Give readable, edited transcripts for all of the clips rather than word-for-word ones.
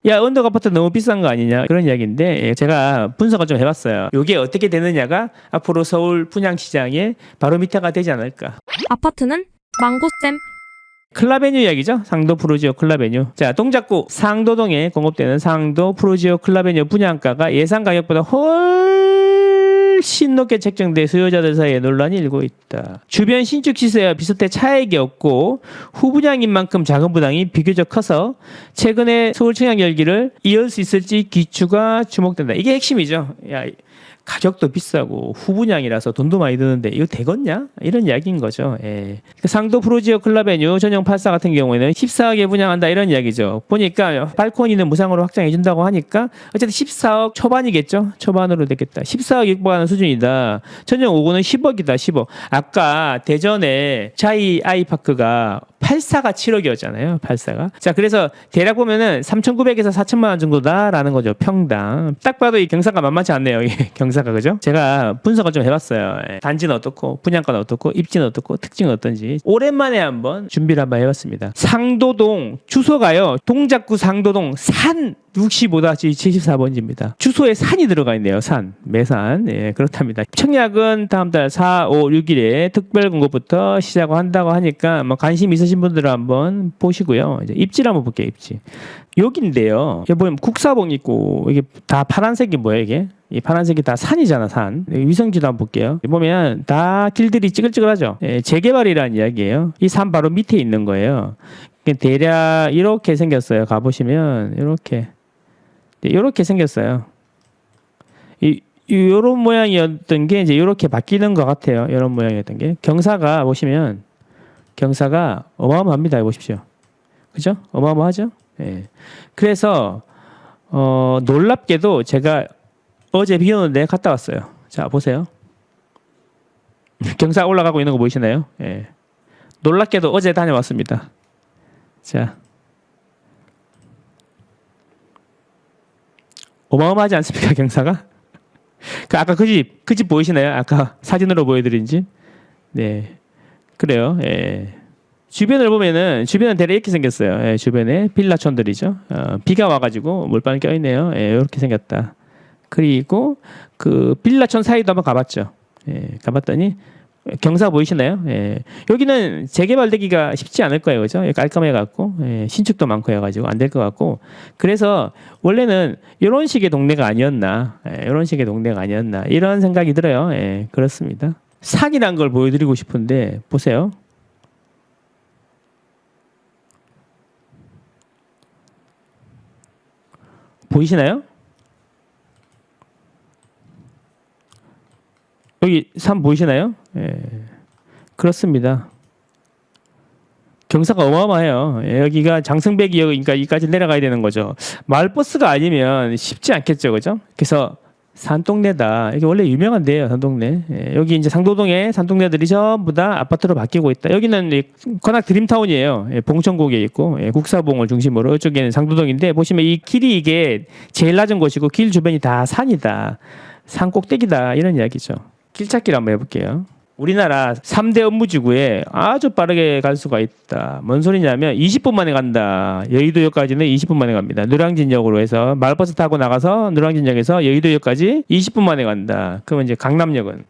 야, 언덕 아파트 너무 비싼 거 아니냐 그런 이야기인데 제가 분석을 좀 해봤어요. 이게 어떻게 되느냐가 앞으로 서울 분양시장의 바로 밑에가 되지 않을까. 아파트는 망고쌤. 클라베뉴 이야기죠. 상도 프루지오 클라베뉴. 자, 동작구 상도동에 공급되는 상도 프루지오 클라베뉴 분양가가 예상 가격보다 훨씬 높게 책정돼 수요자들 사이에 논란이 일고 있다. 주변 신축 시세와 비슷해 차익이 없고 후분양인 만큼 작은 부담이 비교적 커서 최근에 서울 청약 열기를 이을 수 있을지 기추가 주목된다. 이게 핵심이죠. 야, 가격도 비싸고 후분양이라서 돈도 많이 드는데 이거 되겠냐? 이런 이야기인 거죠. 예. 상도 프로지오 클라베뉴 전용 84 같은 경우에는 14억에 분양한다 이런 이야기죠. 보니까 발코니는 무상으로 확장해 준다고 하니까 어쨌든 14억 초반이겠죠. 초반으로 되겠다. 14억 육박하는 수준이다. 전용 5구는 10억이다. 10억. 아까 대전에 자이 아이파크가 84가 7억이었잖아요. 84가. 자, 그래서 대략 보면은 3,900에서 4천만 원 정도다라는 거죠. 평당. 딱 봐도 이 경사가 만만치 않네요. 이게 경사가 그죠? 제가 분석을 좀 해봤어요. 단지는 어떻고 분양가는 어떻고 입지는 어떻고 특징은 어떤지 오랜만에 한번 준비를 한번 해봤습니다. 상도동 주소가요. 동작구 상도동 산 65-74번지입니다. 주소에 산이 들어가 있네요. 산, 매산. 예, 그렇답니다. 청약은 다음 달 4, 5, 6일에 특별 공고부터 시작한다고 하니까 뭐 관심 있으신 분들은 한번 보시고요. 이제 입지를 한번 볼게요. 입지. 여기인데요. 여기 보면 국사봉 있고 이게 다 파란색이 뭐예요, 이게? 이 파란색이 다 산이잖아, 산. 위성지도 한번 볼게요. 보면 다 길들이 찌글찌글하죠. 예, 재개발이라는 이야기예요. 이 산 바로 밑에 있는 거예요. 대략 이렇게 생겼어요. 가보시면 이렇게 생겼어요. 요런 모양이었던 게 이제 이렇게 바뀌는 것 같아요. 이런 모양이었던 게. 경사가 보시면 경사가 어마어마합니다. 보십시오. 그죠? 어마어마하죠? 예. 그래서 놀랍게도 제가 어제 비 오는데 갔다 왔어요. 자, 보세요. 경사 올라가고 있는 거 보이시나요? 예. 놀랍게도 어제 다녀왔습니다. 자. 어마어마하지 않습니까, 경사가? 아까 그 집 보이시나요? 아까 사진으로 보여드린 집? 네. 그래요. 예. 주변을 보면은, 주변은 대략 이렇게 생겼어요. 예, 주변에 빌라촌들이죠. 비가 와가지고 물방울 껴있네요. 예, 이렇게 생겼다. 그리고 그 빌라촌 사이도 한번 가봤죠. 예, 가봤더니, 경사 보이시나요? 예. 여기는 재개발되기가 쉽지 않을 거예요. 그죠? 깔끔해갖고, 예, 신축도 많고 해가지고 안 될 것 같고. 그래서 원래는 이런 식의 동네가 아니었나. 예, 이런 식의 동네가 아니었나. 이런 생각이 들어요. 예, 그렇습니다. 산이란 걸 보여드리고 싶은데, 보세요. 보이시나요? 여기 산 보이시나요? 예, 그렇습니다. 경사가 어마어마해요. 예, 여기가 장승배기역이니까 여기까지 내려가야 되는 거죠. 마을버스가 아니면 쉽지 않겠죠, 그죠? 그래서 산동네다. 이게 원래 유명한데요, 산동네. 예, 여기 이제 상도동에 산동네들이 전부 다 아파트로 바뀌고 있다. 여기는 관악 드림타운이에요. 예, 봉천구에 있고 예, 국사봉을 중심으로 이쪽에는 상도동인데 보시면 이 길이 이게 제일 낮은 곳이고 길 주변이 다 산이다. 산 꼭대기다. 이런 이야기죠. 길찾기를 한번 해볼게요. 우리나라 3대 업무지구에 아주 빠르게 갈 수가 있다. 뭔 소리냐면 20분 만에 간다. 여의도역까지는 20분 만에 갑니다. 노량진역으로 해서 마을버스 타고 나가서 노량진역에서 여의도역까지 20분 만에 간다. 그러면 이제 강남역은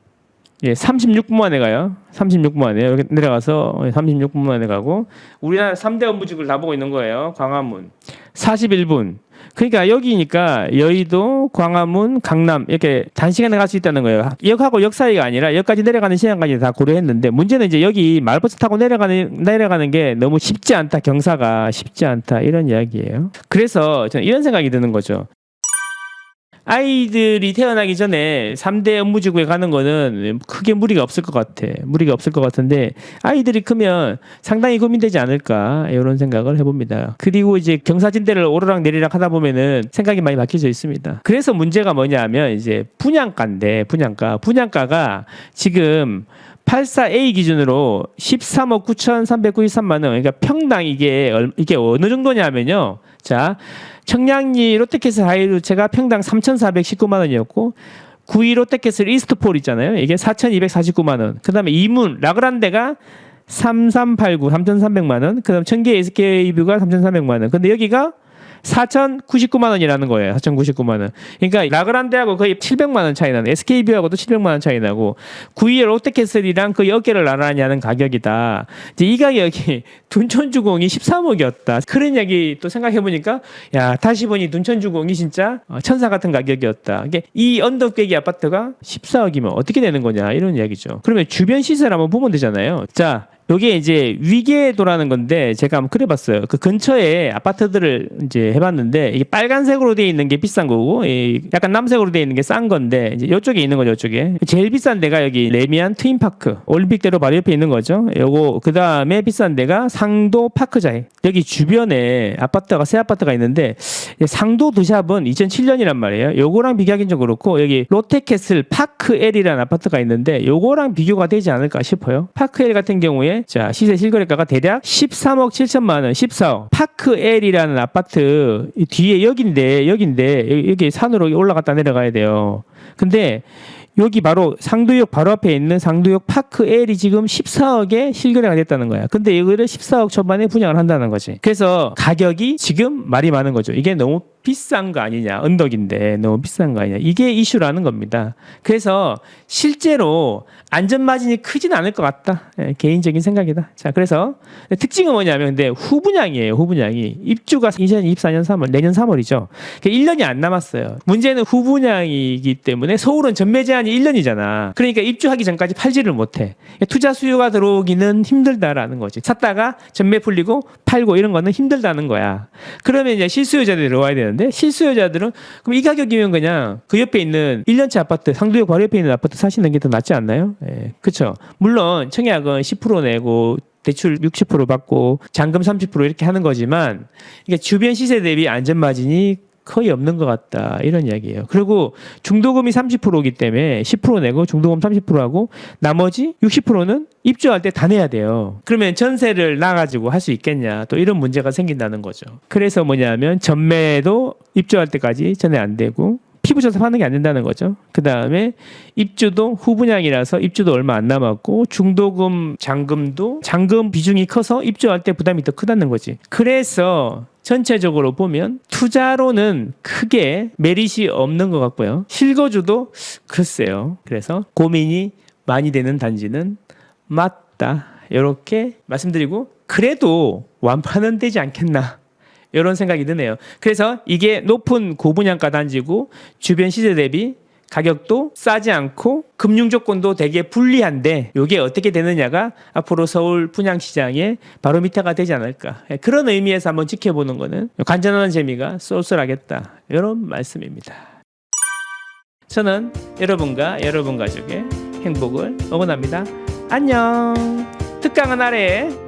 36분 만에 가요. 36분 만에 이렇게 내려가서 36분 만에 가고 우리나라 3대 업무지구를 다 보고 있는 거예요. 광화문 41분. 그러니까 여기니까 여의도, 광화문, 강남 이렇게 단시간에 갈 수 있다는 거예요. 역하고 역 사이가 아니라 역까지 내려가는 시간까지 다 고려했는데 문제는 이제 여기 마을버스 타고 내려가는 게 너무 쉽지 않다. 경사가 쉽지 않다. 이런 이야기예요. 그래서 저는 이런 생각이 드는 거죠. 아이들이 태어나기 전에 3대 업무지구에 가는 거는 크게 무리가 없을 것 같아. 무리가 없을 것 같은데 아이들이 크면 상당히 고민되지 않을까 이런 생각을 해봅니다. 그리고 이제 경사진대를 오르락 내리락 하다 보면은 생각이 많이 바뀌어져 있습니다. 그래서 문제가 뭐냐면 이제 분양가인데 분양가가 지금 84A 기준으로 13억 9,393만 원. 그러니까 평당 이게 어느 정도냐면요. 자, 청량리 롯데캐슬 하이루체가 평당 3,419만 원이었고 9위 롯데캐슬 이스트폴 있잖아요. 이게 4,249만 원. 그다음에 이문 라그란데가 3389 3,300만 원. 그다음 청계 SK뷰가 3,300만 원. 근데 여기가 4,099만 원이라는 거예요. 4,099만 원. 그러니까 라그란데하고 거의 700만 원 차이 나는, SKB하고도 700만 원 차이 나고 9위의 롯데캐슬이랑 거의 어깨를 나란히 하는 가격이다. 이제 이 가격이 둔촌주공이 13억이었다. 그런 이야기 또 생각해 보니까 야, 다시 보니 둔촌주공이 진짜 천사 같은 가격이었다. 이게 이 언덕배기 아파트가 14억이면 어떻게 되는 거냐 이런 이야기죠. 그러면 주변 시설 한번 보면 되잖아요. 자, 요게 이제 위계도라는 건데 제가 한번 그려봤어요. 그 근처에 아파트들을 이제 해봤는데 이게 빨간색으로 되어 있는 게 비싼 거고 약간 남색으로 되어 있는 게 싼 건데 이제 이쪽에 있는 거죠. 이쪽에 제일 비싼 데가 여기 레미안 트윈파크 올림픽대로 바로 옆에 있는 거죠. 요거 그 다음에 비싼 데가 상도 파크자이. 여기 주변에 아파트가 새 아파트가 있는데 상도 드샵은 2007년이란 말이에요. 요거랑 비교하기는 좀 그렇고 여기 롯데캐슬 파크L이라는 아파트가 있는데 요거랑 비교가 되지 않을까 싶어요. 파크L 같은 경우에 자, 시세 실거래가가 대략 13억 7천만 원, 14억. 파크L이라는 아파트 뒤에 여긴데 여기 산으로 올라갔다 내려가야 돼요. 근데 여기 바로 상도역 바로 앞에 있는 상도역 파크L이 지금 14억에 실거래가 됐다는 거야. 근데 이거를 14억 초반에 분양을 한다는 거지. 그래서 가격이 지금 말이 많은 거죠. 이게 너무 비싼 거 아니냐. 언덕인데 너무 비싼 거 아니냐. 이게 이슈라는 겁니다. 그래서 실제로 안전마진이 크진 않을 것 같다. 개인적인 생각이다. 자, 그래서 특징은 뭐냐면 근데 후분양이에요. 후분양이. 입주가 2024년 3월, 내년 3월이죠. 1년이 안 남았어요. 문제는 후분양이기 때문에 서울은 전매 제한이 1년이잖아. 그러니까 입주하기 전까지 팔지를 못해. 투자 수요가 들어오기는 힘들다라는 거지. 샀다가 전매 풀리고 팔고 이런 거는 힘들다는 거야. 그러면 이제 실수요자들이 들어와야 되는데 실수요자들은 그럼 이 가격이면 그냥 그 옆에 있는 1년차 아파트, 상도역 바로 옆에 있는 아파트 사시는 게 더 낫지 않나요? 예, 그렇죠. 물론 청약은 10% 내고 대출 60% 받고 잔금 30% 이렇게 하는 거지만 이게 주변 시세 대비 안전마진이 거의 없는 것 같다 이런 이야기예요. 그리고 중도금이 30%이기 때문에 10% 내고 중도금 30%하고 나머지 60%는 입주할 때 다 내야 돼요. 그러면 전세를 나가지고 할 수 있겠냐 또 이런 문제가 생긴다는 거죠. 그래서 뭐냐면 전매도 입주할 때까지 전에 안 되고 피부조사 하는 게 안 된다는 거죠. 그 다음에 입주도 후분양이라서 입주도 얼마 안 남았고 중도금 잔금도 잔금 비중이 커서 입주할 때 부담이 더 크다는 거지. 그래서 전체적으로 보면 투자로는 크게 메리트이 없는 것 같고요. 실거주도 글쎄요. 그래서 고민이 많이 되는 단지는 맞다. 이렇게 말씀드리고 그래도 완파는 되지 않겠나. 이런 생각이 드네요. 그래서 이게 높은 고분양가 단지고 주변 시세 대비 가격도 싸지 않고 금융 조건도 되게 불리한데 이게 어떻게 되느냐가 앞으로 서울 분양시장의 바로미터가 되지 않을까. 그런 의미에서 한번 지켜보는 거는 관전하는 재미가 쏠쏠하겠다. 이런 말씀입니다. 저는 여러분과 여러분 가족의 행복을 응원합니다. 안녕. 특강은 아래에